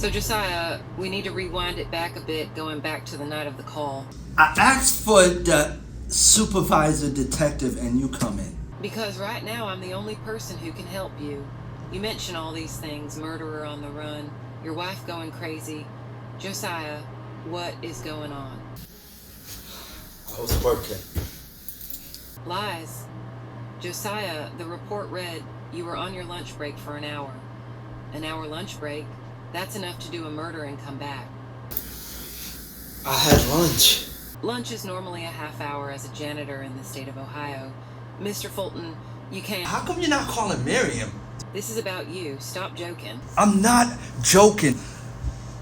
So, Josiah, we need to rewind it back a bit, going back to the night of the call. I asked for the supervisor detective and you come in. Because right now I'm the only person who can help you. You mention all these things, murderer on the run, your wife going crazy. Josiah, what is going on? I was working. Lies. Josiah, the report read you were on your lunch break for an hour. An hour lunch break? That's enough to do a murder and come back. I had lunch. Lunch is normally a half hour as a janitor in the state of Ohio. Mr. Fulton, you can't... How come you're not calling Miriam? This is about you. Stop joking. I'm not joking.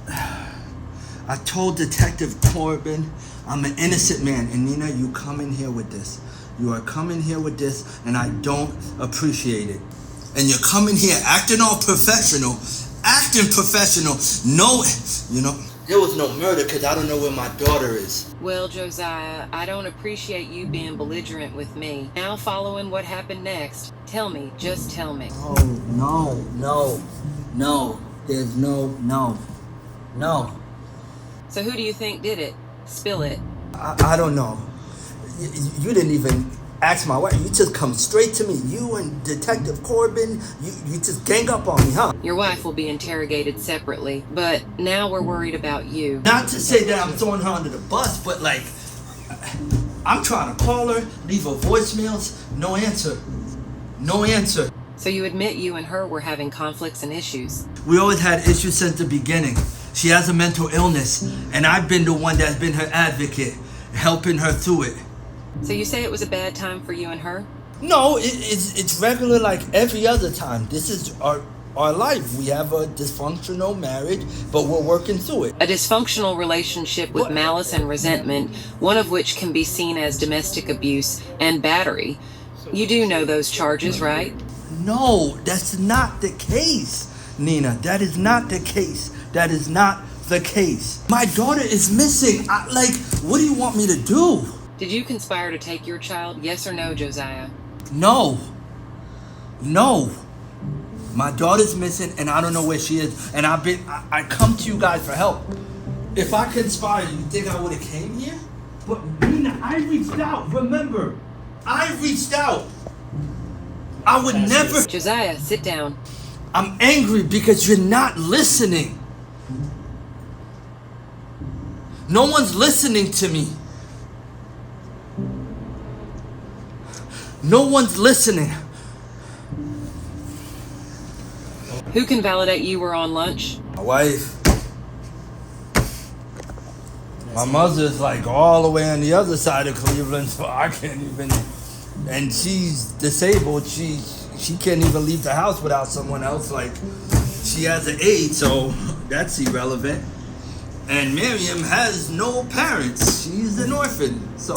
I told Detective Corbin I'm an innocent man. And Nina, you come in here with this. You are coming here with this, and I don't appreciate it. And you're coming here acting all professional. Acting professional. No, there was no murder because I don't know where my daughter is. Well, Josiah, I don't appreciate you being belligerent with me. Now following what happened next, tell me, just tell me. Oh, no. There's no. So who do you think did it? Spill it. I don't know. You didn't even ask my wife. You just come straight to me. You and Detective Corbin, you just gang up on me, huh? Your wife will be interrogated separately, but now we're worried about you. Not to say that I'm throwing her under the bus, but like, I'm trying to call her, leave her voicemails, no answer. So you admit you and her were having conflicts and issues. We always had issues since the beginning. She has a mental illness, and I've been the one that's been her advocate, helping her through it. So you say it was a bad time for you and her? No, it's regular like every other time. This is our life. We have a dysfunctional marriage, but we're working through it. A dysfunctional relationship with malice and resentment, one of which can be seen as domestic abuse and battery. You do know those charges, right? No, that's not the case, Nina. That is not the case. That is not the case. My daughter is missing. What do you want me to do? Did you conspire to take your child? Yes or no, Josiah? No. My daughter's missing and I don't know where she is. And I come to you guys for help. If I conspired, you think I would have came here? But Nina, I reached out. Remember, I reached out. I would never. Josiah, sit down. I'm angry because you're not listening. No one's listening to me. No one's listening. Who can validate you were on lunch? My wife. My mother's like all the way on the other side of Cleveland, so I can't even. And she's disabled. She can't even leave the house without someone else. Like, she has an aide, so that's irrelevant. And Miriam has no parents. She's an orphan. So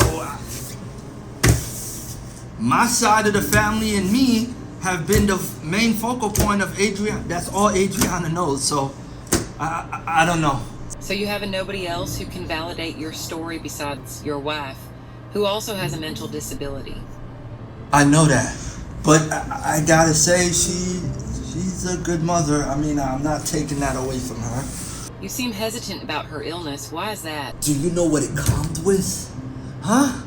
my side of the family and me have been the main focal point of Adriana. That's all Adriana knows. So I don't know. So you have nobody else who can validate your story besides your wife, who also has a mental disability. I know that, but I gotta say she's a good mother. I mean, I'm not taking that away from her. You seem hesitant about her illness. Why is that? Do you know what it comes with? Huh?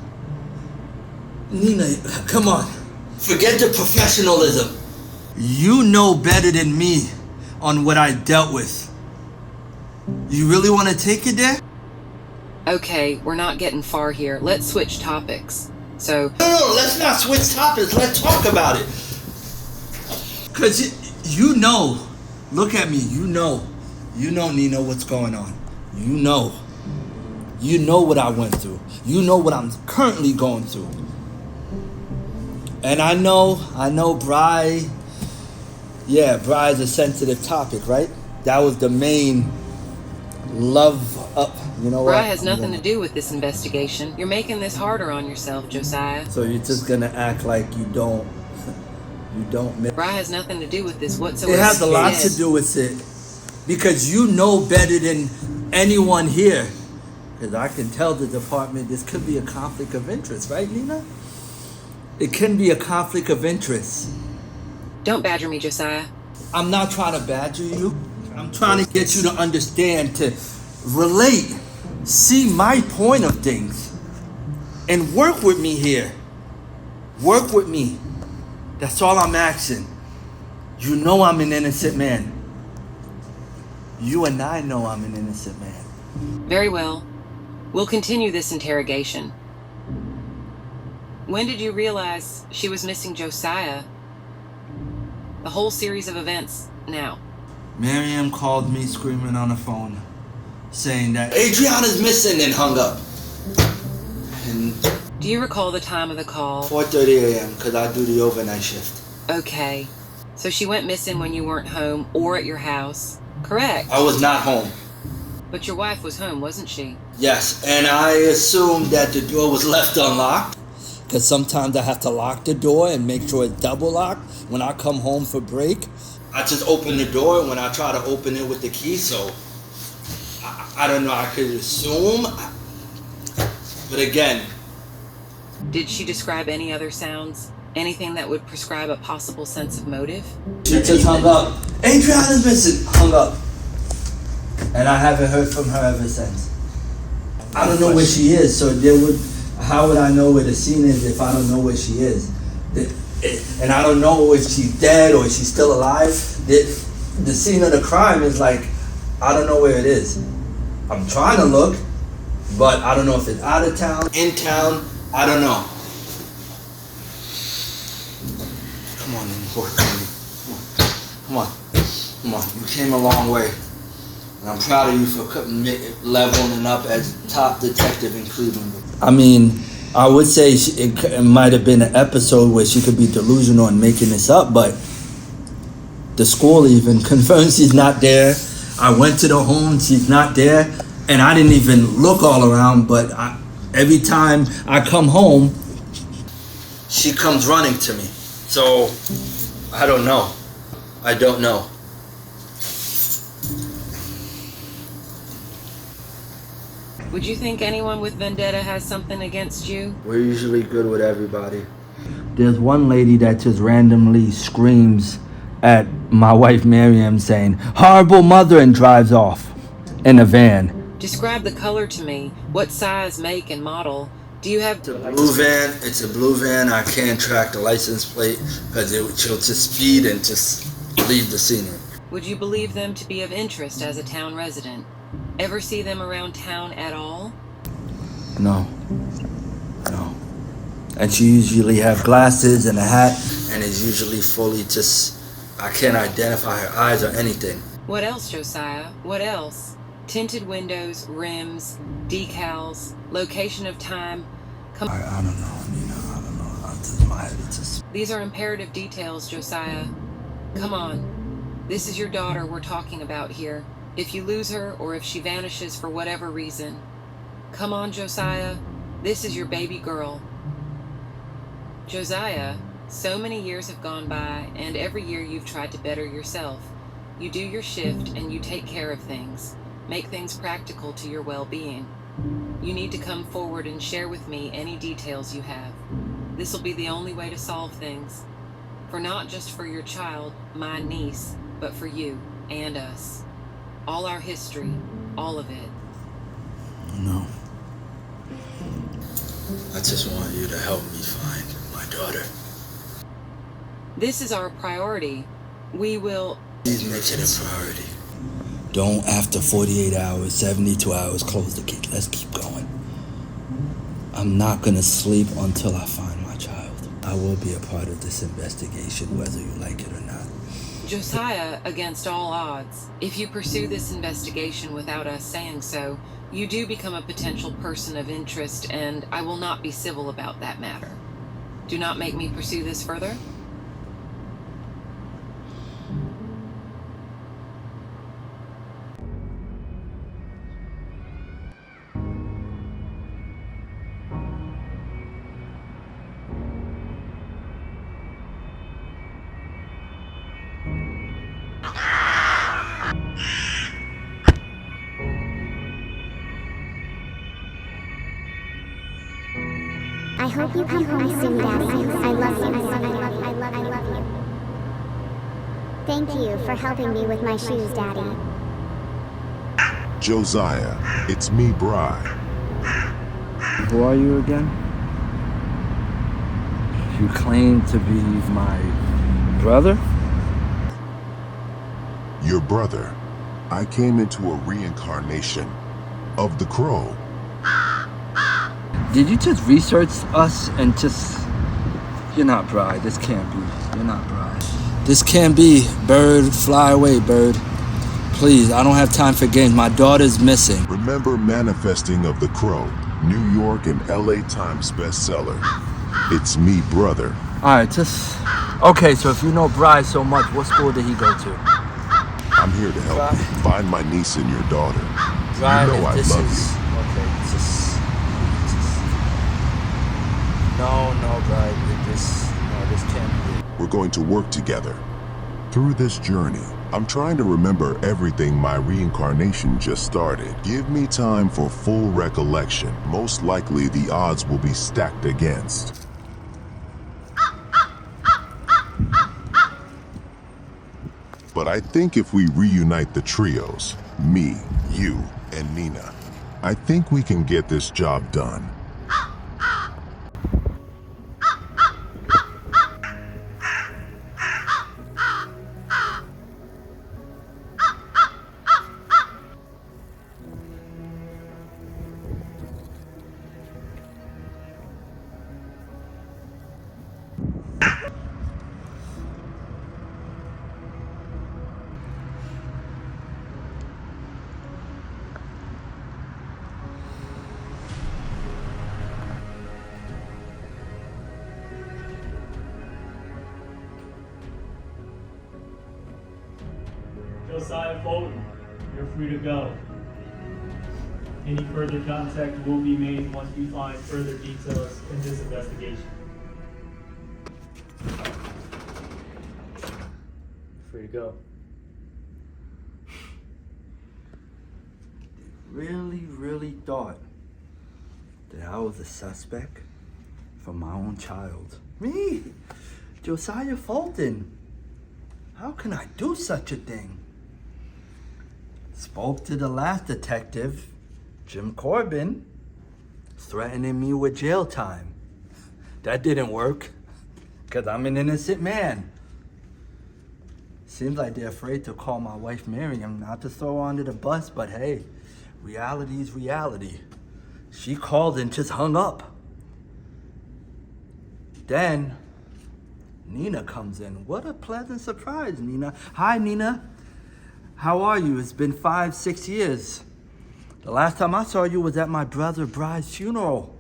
Nina, come on. Forget the professionalism. You know better than me on what I dealt with. You really want to take it there? Okay, we're not getting far here. Let's switch topics. So... No, let's not switch topics. Let's talk about it. Because you know. Look at me. You know, Nina, what's going on. You know what I went through. You know what I'm currently going through. And I know Bri. Yeah, Bri is a sensitive topic, right? That was the main love up. You know what? Bri has nothing to do with this investigation. You're making this harder on yourself, Josiah. So you're just gonna act like you don't. Bri has nothing to do with this whatsoever. It has a lot to do with it. Because you know better than anyone here. Because I can tell the department this could be a conflict of interest, right, Nina? It can be a conflict of interest. Don't badger me, Josiah. I'm not trying to badger you. I'm trying to get you to understand, to relate, see my point of things, and work with me here. Work with me. That's all I'm asking. You know I'm an innocent man. You and I know I'm an innocent man. Very well. We'll continue this interrogation. When did you realize she was missing Josiah? The whole series of events now. Miriam called me screaming on the phone, saying that Adriana's missing, and hung up. And Do you recall the time of the call? 4:30 a.m. because I do the overnight shift. Okay. So she went missing when you weren't home or at your house, correct? I was not home. But your wife was home, wasn't she? Yes, and I assumed that the door was left unlocked. Because sometimes I have to lock the door and make sure it's double locked when I come home for break. I just open the door when I try to open it with the key, so I don't know, I could assume. But again, Did she describe any other sounds? Anything that would prescribe a possible sense of motive? she just hung up. Adriana's missing, hung up. And I haven't heard from her ever since. I don't know where she is, so how would I know where the scene is if I don't know where she is? And I don't know if she's dead or if she's still alive. The scene of the crime is like, I don't know where it is. I'm trying to look, but I don't know if it's out of town, in town, I don't know. Come on, work with me. Come on. Come on. You came a long way. And I'm proud of you for leveling up as top detective in Cleveland. I mean, I would say it might have been an episode where she could be delusional and making this up, but the school even confirms she's not there. I went to the home, she's not there, and I didn't even look all around, but every time I come home, she comes running to me. So, I don't know. I don't know. Would you think anyone with vendetta has something against you? We're usually good with everybody. There's one lady that just randomly screams at my wife Miriam saying, "Horrible mother," and drives off in a van. Describe the color to me. What size, make, and model? Do you have... It's a blue van. It's a blue van. I can't track the license plate because she'll just speed and just leave the scenery. Would you believe them to be of interest as a town resident? Ever see them around town at all? No. And she usually have glasses and a hat, and is usually fully just, I can't identify her eyes or anything. What else, Josiah? What else? Tinted windows, rims, decals, location of time. I don't know, Nina. I don't know. It's my head. It's just... These are imperative details, Josiah. Come on. This is your daughter we're talking about here. If you lose her, or if she vanishes for whatever reason. Come on, Josiah. This is your baby girl. Josiah, so many years have gone by, and every year you've tried to better yourself. You do your shift, and you take care of things. Make things practical to your well-being. You need to come forward and share with me any details you have. This will be the only way to solve things. For not just for your child, my niece, but for you and us. All our history, all of it. No. I just want you to help me find my daughter. This is our priority. We will... Please make it a priority. Don't, after 48 hours, 72 hours, close the gate. Let's keep going. I'm not gonna sleep until I find my child. I will be a part of this investigation, whether you like it or not. Josiah, against all odds, if you pursue this investigation without us saying so, you do become a potential person of interest, and I will not be civil about that matter. Do not make me pursue this further. I hope you come home soon, Daddy. I love you. I love you. Thank you for helping me with my shoes, Daddy. Josiah, it's me, Bry. Who are you again? You claim to be my brother? Your brother. I came into a reincarnation of the Crow. Did you just research us and just... You're not Bry. This can't be. You're not Bry. This can't be. Bird, fly away, bird. Please, I don't have time for games. My daughter's missing. Remember Manifesting of the Crow, New York and LA Times bestseller. It's me, brother. Alright, just... Okay, so if you know Bry so much, what school did he go to? I'm here to help you find my niece and your daughter. Bry, You know I this love is... you. Okay, just... No, Bry, this can't be it. We're going to work together. Through this journey, I'm trying to remember everything my reincarnation just started. Give me time for full recollection. Most likely the odds will be stacked against. But I think if we reunite the trios, me, you, and Nina, I think we can get this job done. Josiah Fulton, you're free to go. Any further contact will be made once we find further details in this investigation. Free to go. Really thought that I was a suspect for my own child. Me, Josiah Fulton. How can I do such a thing? Spoke to the last detective, Jim Corbin, threatening me with jail time. That didn't work, because I'm an innocent man. Seems like they're afraid to call my wife Miriam, not to throw her under the bus, but hey, reality is reality. She called and just hung up. Then, Nina comes in. What a pleasant surprise, Nina. Hi, Nina. How are you? It's been 5-6 years. The last time I saw you was at my brother Bry's funeral.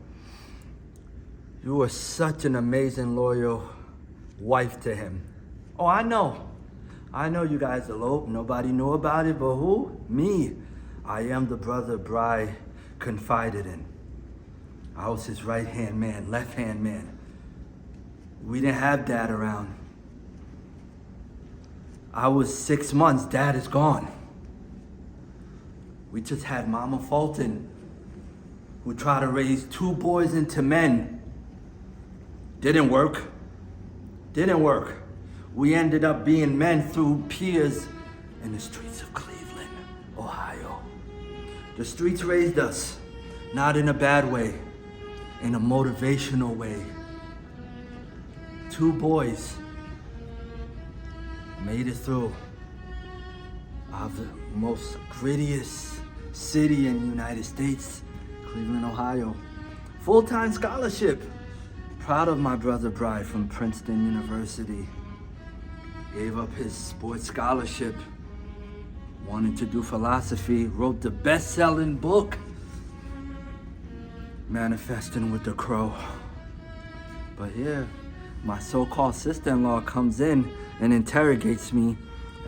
You were such an amazing, loyal wife to him. Oh, I know. I know you guys eloped. Nobody knew about it, but who? Me. I am the brother Bry confided in. I was his right-hand man, left-hand man. We didn't have Dad around. I was 6 months, Dad is gone. We just had Mama Fulton, who tried to raise 2 boys into men. Didn't work. We ended up being men through peers in the streets of Cleveland, Ohio. The streets raised us, not in a bad way, in a motivational way. 2 boys made it through of the most grittiest city in the United States, Cleveland, Ohio. Full-time scholarship. Proud of my brother Bry from Princeton University. Gave up his sports scholarship. Wanted to do philosophy. Wrote the best-selling book, Manifesting with the Crow. But yeah, my so-called sister-in-law comes in and interrogates me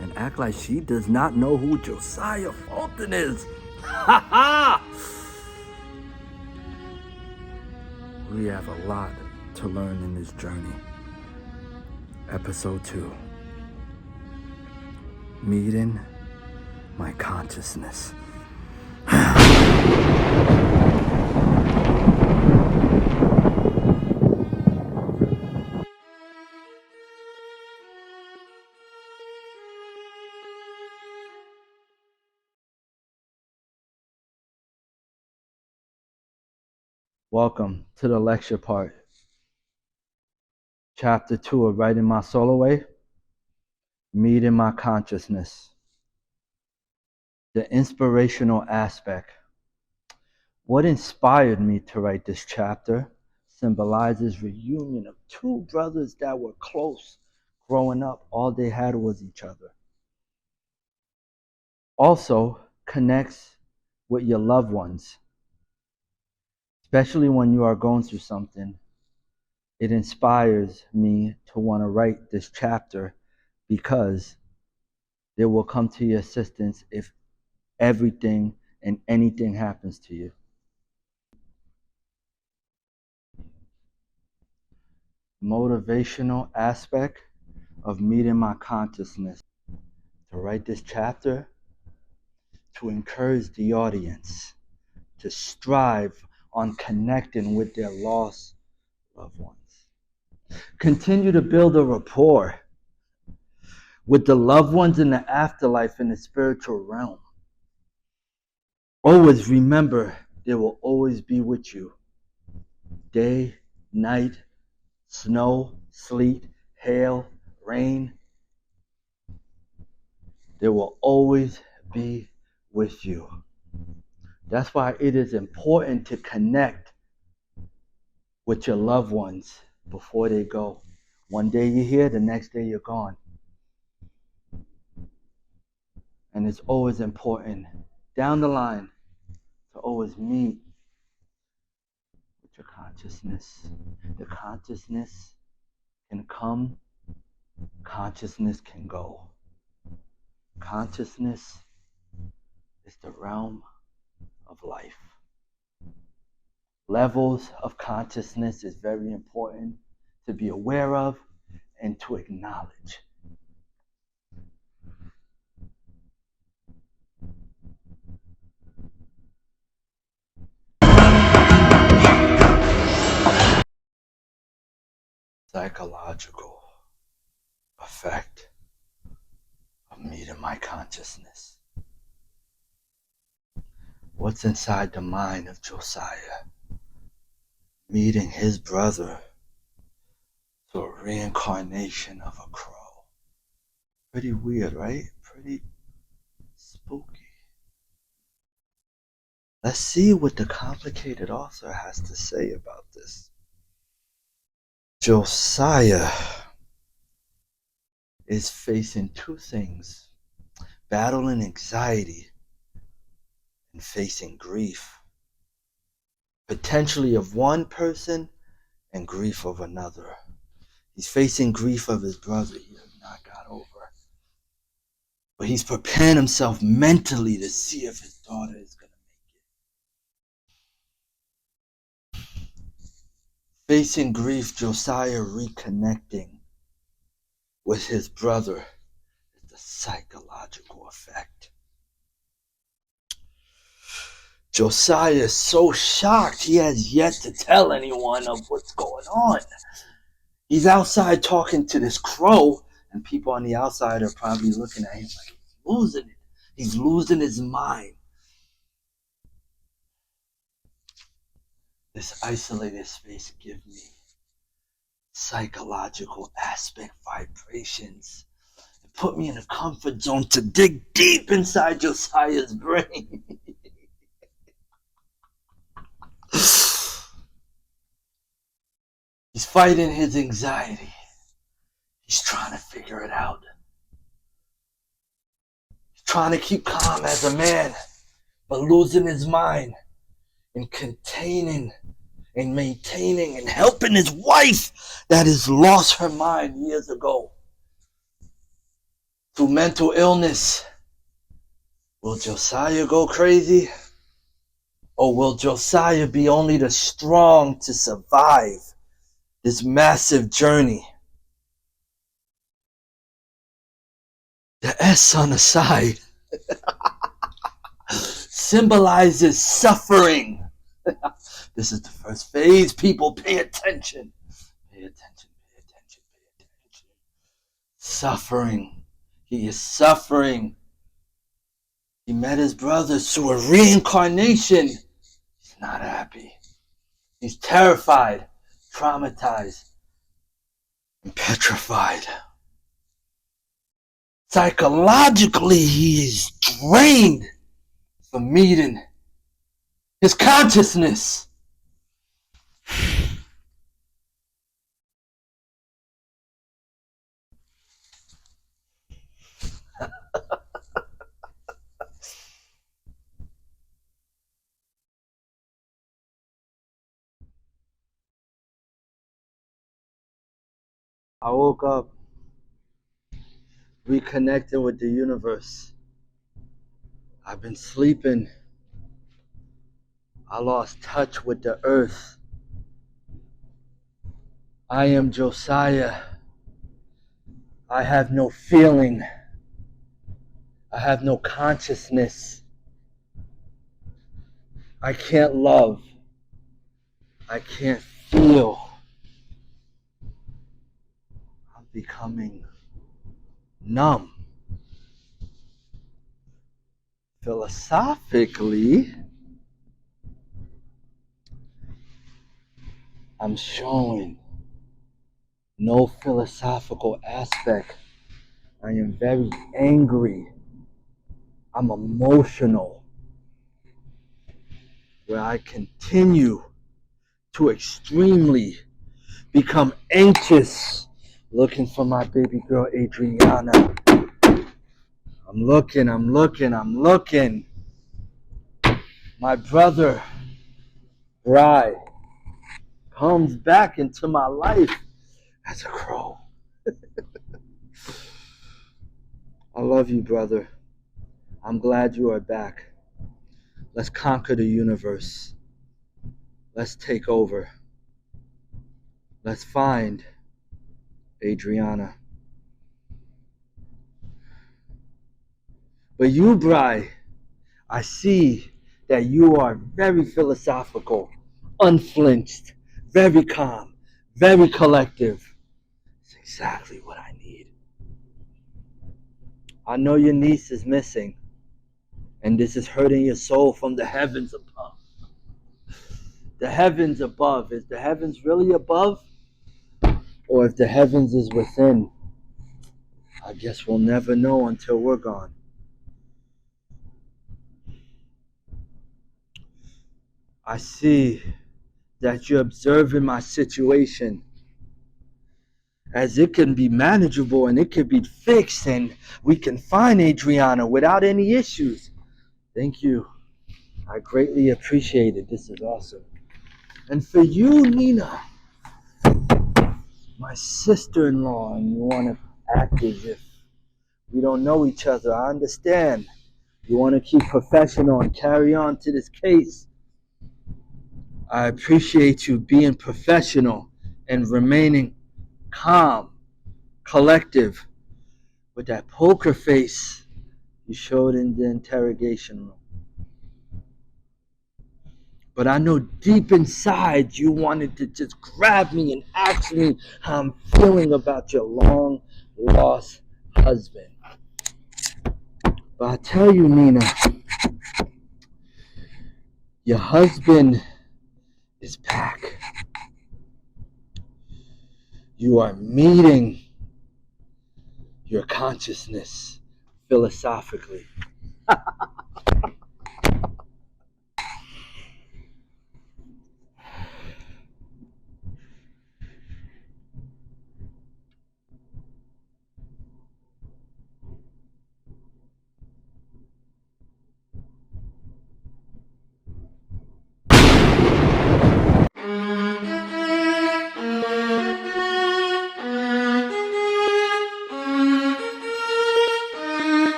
and act like she does not know who Josiah Fulton is. Ha ha! We have a lot to learn in this journey. Episode 2. Meeting my consciousness. Welcome to the lecture part. Chapter 2 of Writing My Soul Away, Meeting My Consciousness. The inspirational aspect. What inspired me to write this chapter symbolizes reunion of two brothers that were close. Growing up, all they had was each other. Also connects with your loved ones, especially when you are going through something. It inspires me to want to write this chapter because they will come to your assistance if everything and anything happens to you. Motivational aspect of meeting my consciousness. To write this chapter, to encourage the audience to strive on connecting with their lost loved ones. Continue to build a rapport with the loved ones in the afterlife in the spiritual realm. Always remember they will always be with you. Day, night, snow, sleet, hail, rain. They will always be with you. That's why it is important to connect with your loved ones before they go. One day you're here, the next day you're gone. And it's always important down the line to always meet with your consciousness. The consciousness can come, consciousness can go. Consciousness is the realm of life. Levels of consciousness is very important to be aware of and to acknowledge. Psychological effect of meeting my consciousness. What's inside the mind of Josiah? Meeting his brother to a reincarnation of a crow. Pretty weird, right? Pretty spooky. Let's see what the complicated author has to say about this. Josiah is facing two things: battling anxiety and facing grief. Potentially of one person and grief of another. He's facing grief of his brother he has not got over. But he's preparing himself mentally to see if his daughter is going to make it. Facing grief, Josiah reconnecting with his brother is the psychological effect. Josiah is so shocked he has yet to tell anyone of what's going on. He's outside talking to this crow, and people on the outside are probably looking at him like he's losing it. He's losing his mind. This isolated space gives me psychological aspect vibrations. It put me in a comfort zone to dig deep inside Josiah's brain. He's fighting his anxiety. He's trying to figure it out. He's trying to keep calm as a man, but losing his mind and containing and maintaining and helping his wife that has lost her mind years ago through mental illness. Will Josiah go crazy? Or will Josiah be only the strong to survive this massive journey? The S on the side symbolizes suffering. This is the first phase. People, pay attention. Pay attention, pay attention, pay attention. Suffering. He is suffering. He met his brother through a reincarnation. He's not happy. He's terrified, traumatized, and petrified. Psychologically, he is drained from meeting his consciousness. I woke up reconnecting with the universe. I've been sleeping. I lost touch with the earth. I am Josiah. I have no feeling. I have no consciousness. I can't love. I can't feel. I'm becoming numb. Philosophically, I'm showing no philosophical aspect. I am very angry. I'm emotional. Where I continue to extremely become anxious looking for my baby girl Adriana. I'm looking. My brother, Bry, comes back into my life as a crow. I love you, brother. I'm glad you are back. Let's conquer the universe. Let's take over. Let's find Adriana. But you, Bry, I see that you are very philosophical, unflinched, very calm, very collective. It's exactly what I need. I know your niece is missing, and this is hurting your soul from the heavens above. The heavens above. Is the heavens really above? Or if the heavens is within? I guess we'll never know until we're gone. I see that you're observing my situation as it can be manageable and it can be fixed and we can find Adriana without any issues. Thank you. I greatly appreciate it. This is awesome. And for you, Nina, my sister-in-law, and you want to act as if we don't know each other. I understand. You want to keep professional and carry on to this case. I appreciate you being professional and remaining calm, collective, with that poker face you showed in the interrogation room. But I know deep inside you wanted to just grab me and ask me how I'm feeling about your long lost husband. But I tell you, Nina, your husband is back. You are meeting your consciousness philosophically.